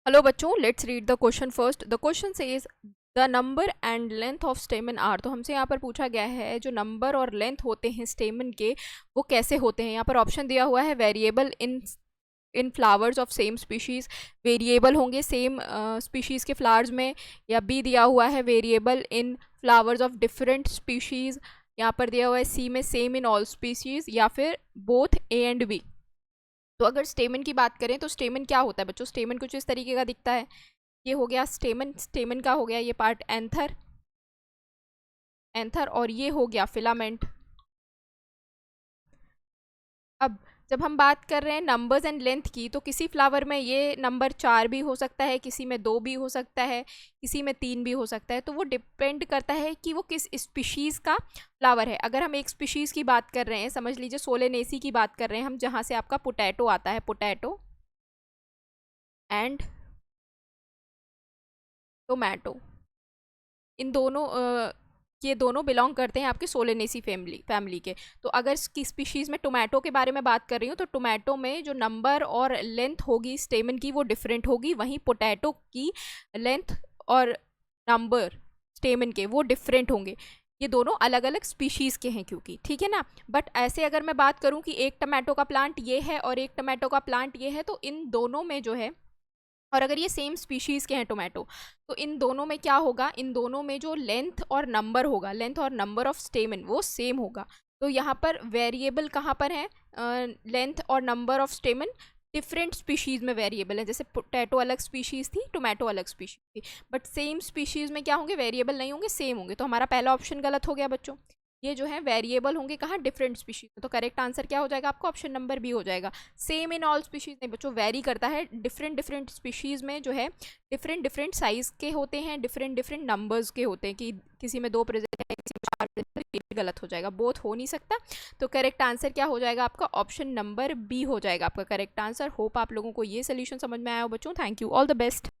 Hello बच्चों, let's read the question first. The question says the number and length of stamen are. तो हमसे यहाँ पर पूछा गया है जो नंबर और लेंथ होते हैं स्टेमन के वो कैसे होते हैं। यहाँ पर ऑप्शन दिया हुआ है variable in flowers of same species, variable होंगे सेम स्पीशीज़ के फ्लावर्स में, या बी दिया हुआ है variable in flowers of different species. यहाँ पर दिया हुआ है सी में सेम इन ऑल स्पीशीज़, या फिर बोथ ए एंड बी। तो अगर स्टेमन की बात करें तो स्टेमन क्या होता है बच्चों? स्टेमन कुछ इस तरीके का दिखता है। ये हो गया स्टेमन, स्टेमन का हो गया ये पार्ट एंथर, एंथर, और ये हो गया फिलामेंट। अब जब हम बात कर रहे हैं नंबर्स एंड लेंथ की, तो किसी फ्लावर में ये नंबर 4 भी हो सकता है, किसी में 2 भी हो सकता है, किसी में 3 भी हो सकता है। तो वो डिपेंड करता है कि वो किस स्पीशीज़ का फ्लावर है। अगर हम एक स्पीशीज़ की बात कर रहे हैं, समझ लीजिए सोलेनेसी की बात कर रहे हैं हम, जहाँ से आपका पोटैटो आता है, पोटैटो एंड टोमेटो, इन दोनों ये दोनों बिलोंग करते हैं आपके सोलेनेसी फैमिली के। तो अगर इसकी स्पीशीज़ में टोमेटो के बारे में बात कर रही हूँ, तो टोमेटो में जो नंबर और लेंथ होगी स्टेमन की वो डिफरेंट होगी, वहीं पोटैटो की लेंथ और नंबर स्टेमन के वो डिफरेंट होंगे। ये दोनों अलग अलग स्पीशीज़ के हैं क्योंकि, ठीक है ना। बट ऐसे अगर मैं बात करूँ कि एक टमाटो का प्लांट ये है और एक टमाटो का प्लांट ये है, तो इन दोनों में जो है, और अगर ये सेम स्पीशीज़ के हैं टोमेटो, तो इन दोनों में क्या होगा, इन दोनों में जो लेंथ और नंबर होगा, लेंथ और नंबर ऑफ स्टेमन वो सेम होगा। तो यहाँ पर वेरिएबल कहाँ पर है? लेंथ और नंबर ऑफ स्टेमन डिफरेंट स्पीशीज़ में वेरिएबल है। जैसे पोटैटो अलग स्पीशीज़ थी, टोमेटो अलग स्पीशीज़ थी, बट सेम स्पीशीज़ में क्या होंगे? वेरिएबल नहीं होंगे, सेम होंगे। तो हमारा पहला ऑप्शन गलत हो गया बच्चों। ये जो है वेरिएबल होंगे कहाँ? डिफरेंट स्पीशीज में। तो करेक्ट आंसर क्या हो जाएगा आपका? ऑप्शन नंबर बी हो जाएगा। सेम इन ऑल स्पीशीज नहीं बच्चों, वेरी करता है। डिफरेंट डिफरेंट स्पीशीज में जो है डिफरेंट डिफरेंट साइज के होते हैं, डिफरेंट डिफरेंट नंबर्स के होते हैं, कि किसी में 2 प्रेजेंट है, किसी में 4 प्रेजेंट है, ये गलत हो जाएगा, बोथ हो नहीं सकता। तो करेक्ट आंसर क्या हो जाएगा आपका? ऑप्शन नंबर बी हो जाएगा आपका करेक्ट आंसर। होप आप लोगों को ये सोल्यूशन समझ में आया हो बच्चों। Thank you, all the best.